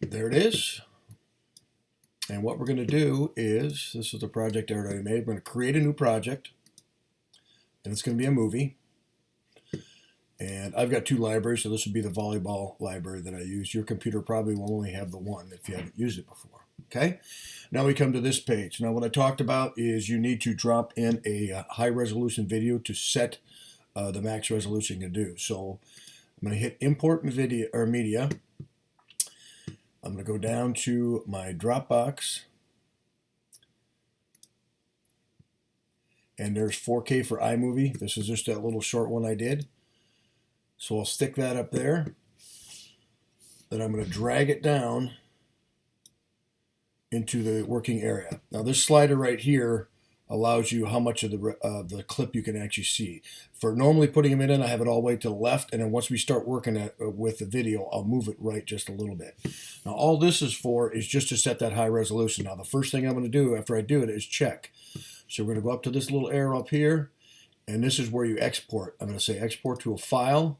There it is. And what we're going to do is, this is the project I already made. We're going to create a new project, and it's going to be a movie. And I've got two libraries, so this would be the volleyball library that I use. Your computer probably will only have the one if you haven't used it before. Okay, now we come to this page. Now what I talked about is you need to drop in a high resolution video to set the max resolution you can do. So I'm going to hit import video or media. I'm going to go down to my Dropbox, and there's 4K for iMovie. This is just that little short one I did. So I'll stick that up there. Then I'm going to drag it down into the working area. Now this slider right here allows you how much of the clip you can actually see. For normally putting them in, I have it all the way to the left, and then once we start working with the video, I'll move it right just a little bit. Now all this is for is just to set that high resolution. Now the first thing I'm going to do after I do it is check. So we're going to go up to this little arrow up here, and this is where you export. I'm going to say export to a file,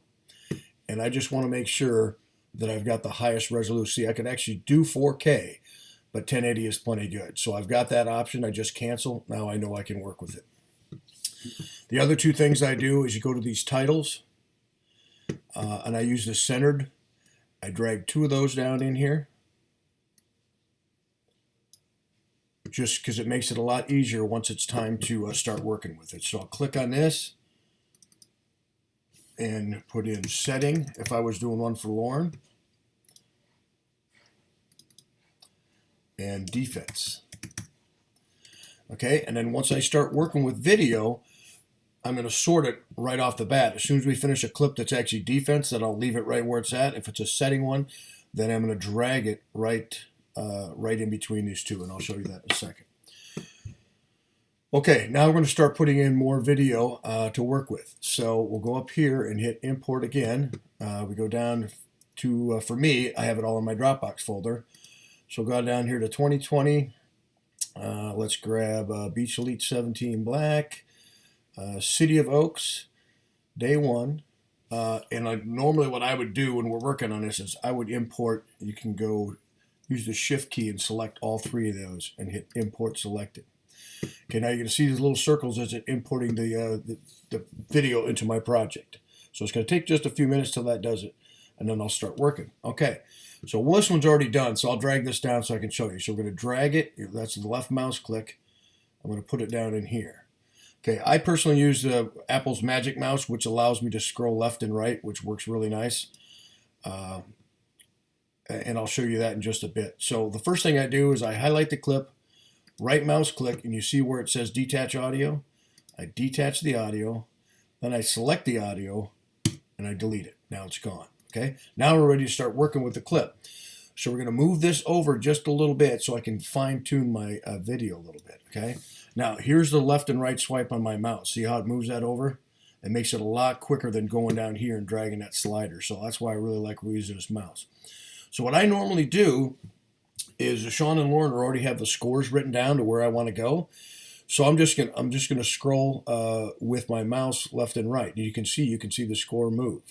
and I just want to make sure that I've got the highest resolution. See, I can actually do 4K, but 1080 is plenty good. So I've got that option. I just cancel. Now I know I can work with it. The other two things I do is you go to these titles, and I use the centered. I drag two of those down in here, just because it makes it a lot easier once it's time to start working with it. So I'll click on this and put in setting if I was doing one for Lauren, and defense. Okay, and then once I start working with video, I'm going to sort it right off the bat. As soon as we finish a clip that's actually defense, then I'll leave it right where it's at. If it's a setting one, then I'm going to drag it right in between these two, and I'll show you that in a second. Okay, now we're going to start putting in more video to work with. So we'll go up here and hit import again. We go down to, for me, I have it all in my Dropbox folder. So go down here to 2020. Let's grab Beach Elite 17 Black, City of Oaks, Day 1. And normally what I would do when we're working on this is I would import. You can go use the Shift key and select all three of those and hit import selected. Okay, now you're going to see these little circles as it's importing the video into my project. So it's going to take just a few minutes till that does it, and then I'll start working. Okay, so this one's already done, so I'll drag this down so I can show you. So we're going to drag it. That's the left mouse click. I'm going to put it down in here. Okay, I personally use Apple's Magic Mouse, which allows me to scroll left and right, which works really nice. And I'll show you that in just a bit. So the first thing I do is I highlight the clip, right mouse click, and you see where it says detach audio. I detach the audio, then I select the audio, and I delete it. Now it's gone. Okay, now we're ready to start working with the clip. So we're going to move this over just a little bit so I can fine tune my video a little bit. Okay, now here's the left and right swipe on my mouse. See how it moves that over? It makes it a lot quicker than going down here and dragging that slider. So that's why I really like using this mouse. So what I normally do is Sean and Lauren already have the scores written down to where I want to go. So I'm just gonna scroll with my mouse left and right. You can see the score move.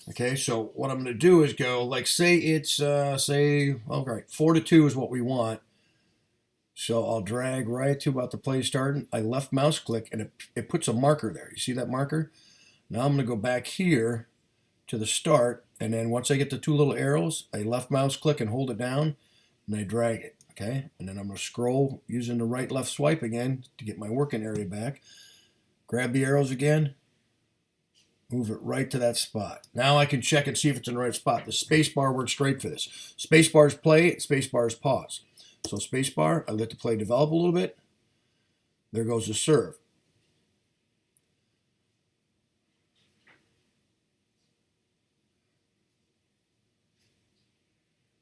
Okay, so what I'm gonna do is go, like, say it's all right, 4-2 is what we want. So I'll drag right to about the play starting. I left mouse click, and it puts a marker there. You see that marker? Now I'm gonna go back here to the start, and then once I get the two little arrows, I left mouse click and hold it down, and I drag it, okay? And then I'm going to scroll using the right left swipe again to get my working area back. Grab the arrows again, move it right to that spot. Now I can check and see if it's in the right spot. The space bar works great for this. Space bar is play, space bar is pause. So space bar, I let the play develop a little bit. There goes the serve.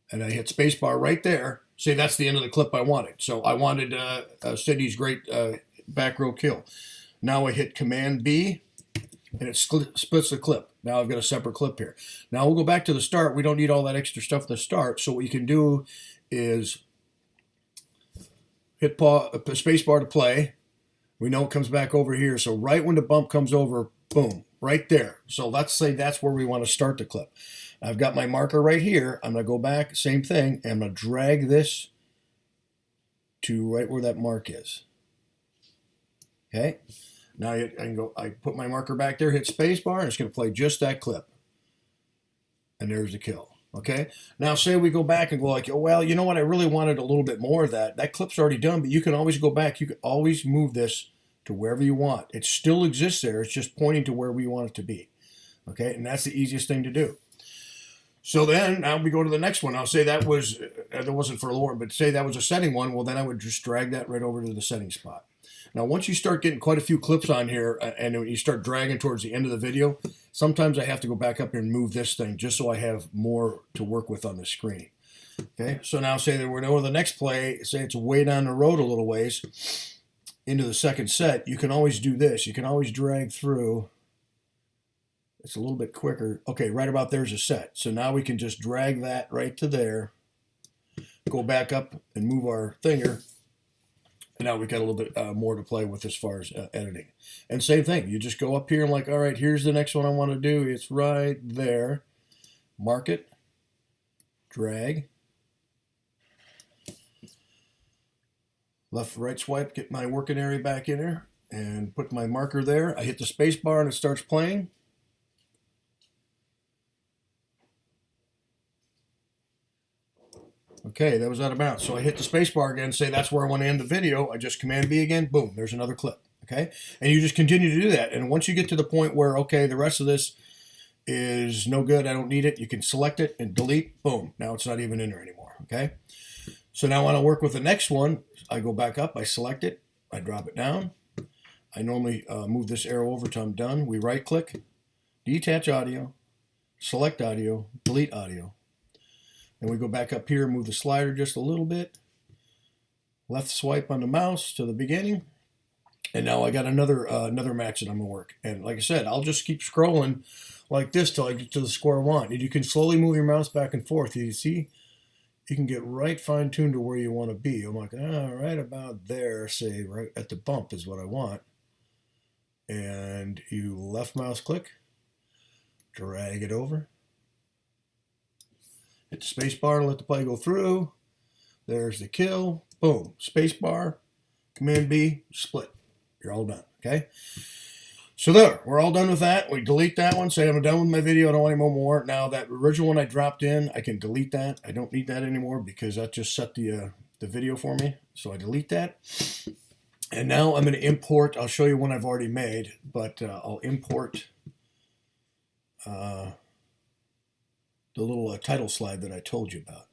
And I hit spacebar right there. See, that's the end of the clip I wanted. So I wanted Sidney's great back row kill. Now I hit Command B, and it splits the clip. Now I've got a separate clip here. Now we'll go back to the start. We don't need all that extra stuff at the start. So what you can do is hit spacebar to play. We know it comes back over here. So right when the bump comes over, boom, right there. So let's say that's where we want to start the clip. I've got my marker right here. I'm going to go back, same thing, and I'm going to drag this to right where that mark is. Okay, now I can go, I put my marker back there, hit spacebar, and it's going to play just that clip. And there's the kill. Okay, now say we go back and go like, oh, well, you know what, I really wanted a little bit more of that. That clip's already done, but you can always go back. You can always move this to wherever you want. It still exists there. It's just pointing to where we want it to be. Okay, and that's the easiest thing to do. So then now we go to the next one. I'll say that wasn't for Lauren, but say that was a setting one. Well, then I would just drag that right over to the setting spot. Now, once you start getting quite a few clips on here and you start dragging towards the end of the video, sometimes I have to go back up here and move this thing just so I have more to work with on the screen. Okay, so now say that we're going to the next play. Say it's way down the road a little ways into the second set. You can always do this. You can always drag through. It's a little bit quicker. Okay, right about there's a set. So now we can just drag that right to there, go back up and move our finger. And now we got a little bit more to play with as far as editing. And same thing, you just go up here and like, all right, here's the next one I want to do. It's right there. Mark it, drag, left, right swipe, get my working area back in there, and put my marker there. I hit the space bar and it starts playing. Okay, that was out of bounds. So I hit the space bar again, say that's where I want to end the video. I just Command B again, boom, there's another clip. Okay, and you just continue to do that. And once you get to the point where, okay, the rest of this is no good, I don't need it, you can select it and delete, boom, now it's not even in there anymore. Okay, so now I want to work with the next one. I go back up, I select it, I drop it down. I normally move this arrow over till I'm done. We right click, detach audio, select audio, delete audio. And we go back up here and move the slider just a little bit. Left swipe on the mouse to the beginning. And now I got another match that I'm going to work. And like I said, I'll just keep scrolling like this till I get to the square one. And you can slowly move your mouse back and forth. You see, you can get right fine-tuned to where you want to be. I'm like, right about there, say right at the bump is what I want. And you left mouse click, drag it over. Hit the space bar, let the play go through. There's the kill. Boom. Space bar, Command B, split. You're all done. Okay? So there, we're all done with that. We delete that one. Say I'm done with my video. I don't want any more. Now that original one I dropped in, I can delete that. I don't need that anymore because that just set the video for me. So I delete that. And now I'm going to import. I'll show you one I've already made, but I'll import the little title slide that I told you about.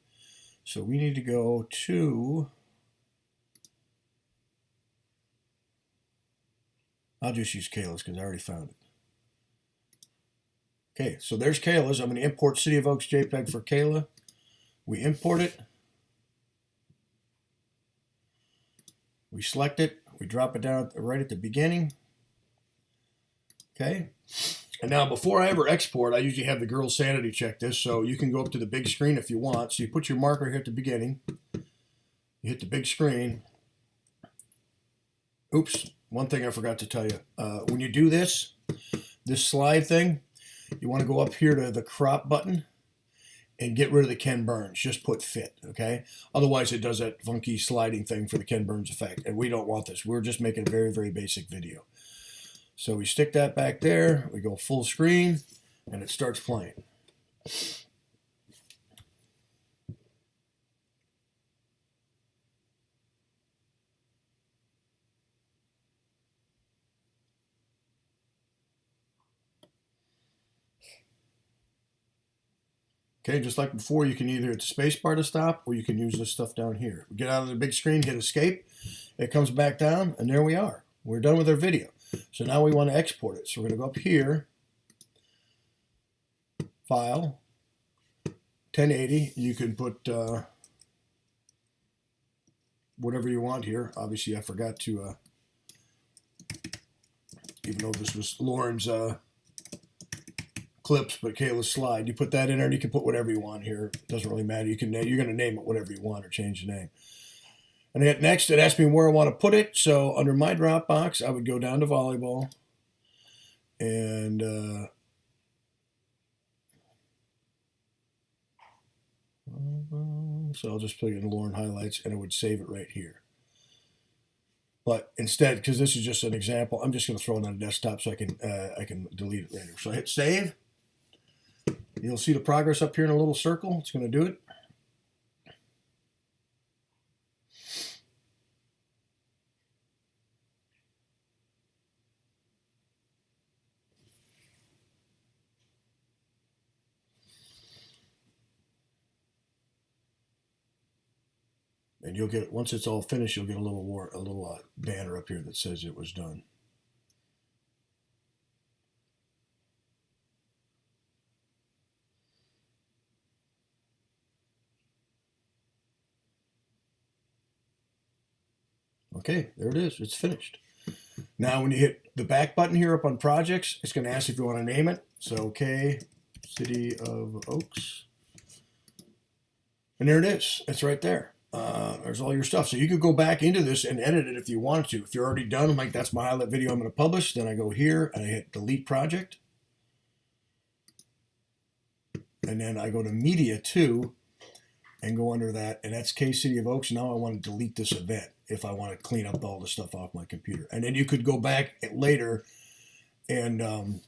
So we need to go to, I'll just use Kayla's because I already found it. Okay, so there's Kayla's. I'm going to import City of Oaks JPEG for Kayla. We import it. We select it. We drop it down right at the beginning. Okay. And now before I ever export, I usually have the girls sanity check this, so you can go up to the big screen if you want. So you put your marker here at the beginning. You hit the big screen. Oops, one thing I forgot to tell you. When you do this slide thing, you want to go up here to the crop button and get rid of the Ken Burns. Just put fit, okay? Otherwise, it does that funky sliding thing for the Ken Burns effect, and we don't want this. We're just making a very, very basic video. So we stick that back there, we go full screen, and it starts playing. Okay, just like before, you can either hit the space bar to stop, or you can use this stuff down here. We get out of the big screen, hit escape, it comes back down, and there we are. We're done with our video. So now we want to export it. So we're going to go up here, File, 1080. You can put whatever you want here. Obviously, I forgot to, even though this was Lauren's clips, but Kayla's slide, you put that in there, and you can put whatever you want here. It doesn't really matter. You're going to name it whatever you want or change the name. And I hit next. It asks me where I want to put it. So under my Dropbox, I would go down to volleyball and So I'll just put it in Lauren highlights and it would save it right here. But instead, because this is just an example, I'm just going to throw it on the desktop so I can delete it right here. So I hit save. You'll see the progress up here in a little circle. It's going to do it. And you'll get, once it's all finished, you'll get a little banner up here that says it was done. Okay, there it is. It's finished. Now, when you hit the back button here up on projects, it's going to ask if you want to name it. So, okay, City of Oaks. And there it is. It's right there. There's all your stuff. So you could go back into this and edit it if you wanted to. If you're already done, I'm like, that's my highlight video I'm going to publish. Then I go here and I hit delete project. And then I go to media 2 and go under that. And that's K City of Oaks. Now I want to delete this event if I want to clean up all the stuff off my computer. And then you could go back later and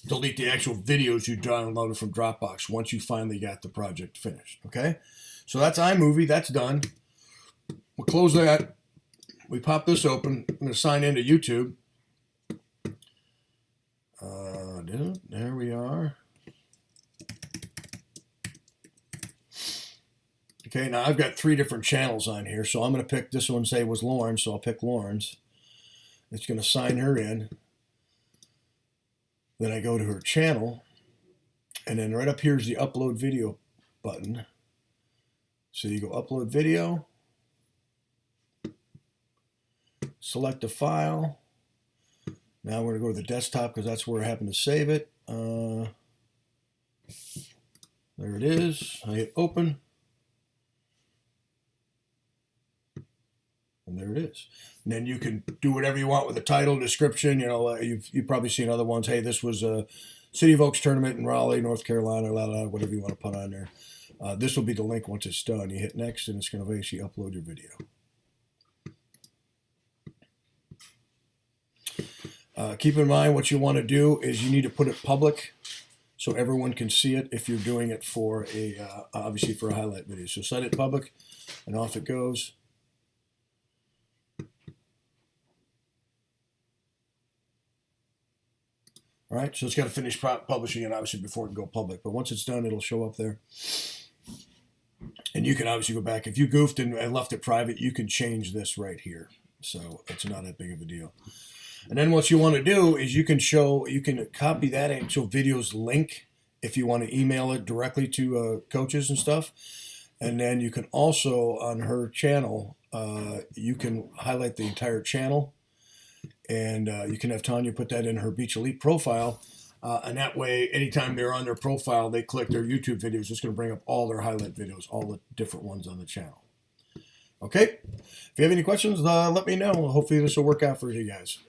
delete the actual videos you downloaded from Dropbox once you finally got the project finished. Okay? So that's iMovie. That's done. We'll close that. We pop this open. I'm going to sign into YouTube. There we are. Okay, now I've got 3 different channels on here, so I'm going to pick this one, say was Lauren, so I'll pick Lauren's. It's going to sign her in. Then I go to her channel, and then right up here is the upload video button. So you go upload video, select a file. Now we're going to go to the desktop because that's where I happen to save it. There it is. I hit open. And there it is. And then you can do whatever you want with the title, description. You know, you've probably seen other ones. Hey, this was a City of Oaks tournament in Raleigh, North Carolina, whatever you want to put on there. This will be the link once it's done. You hit next, and it's going to actually upload your video. Keep in mind what you want to do is you need to put it public so everyone can see it if you're doing it for obviously for a highlight video. So set it public, and off it goes. All right, so it's got to finish publishing it, obviously, before it can go public. But once it's done, it'll show up there. And you can obviously go back. If you goofed and left it private, you can change this right here. So it's not that big of a deal. And then what you want to do is you can copy that actual video's link if you want to email it directly to coaches and stuff. And then you can also, on her channel, you can highlight the entire channel. And you can have Tanya put that in her Beach Elite profile. And that way, anytime they're on their profile, they click their YouTube videos. It's going to bring up all their highlight videos, all the different ones on the channel. Okay? If you have any questions, let me know. Hopefully this will work out for you guys.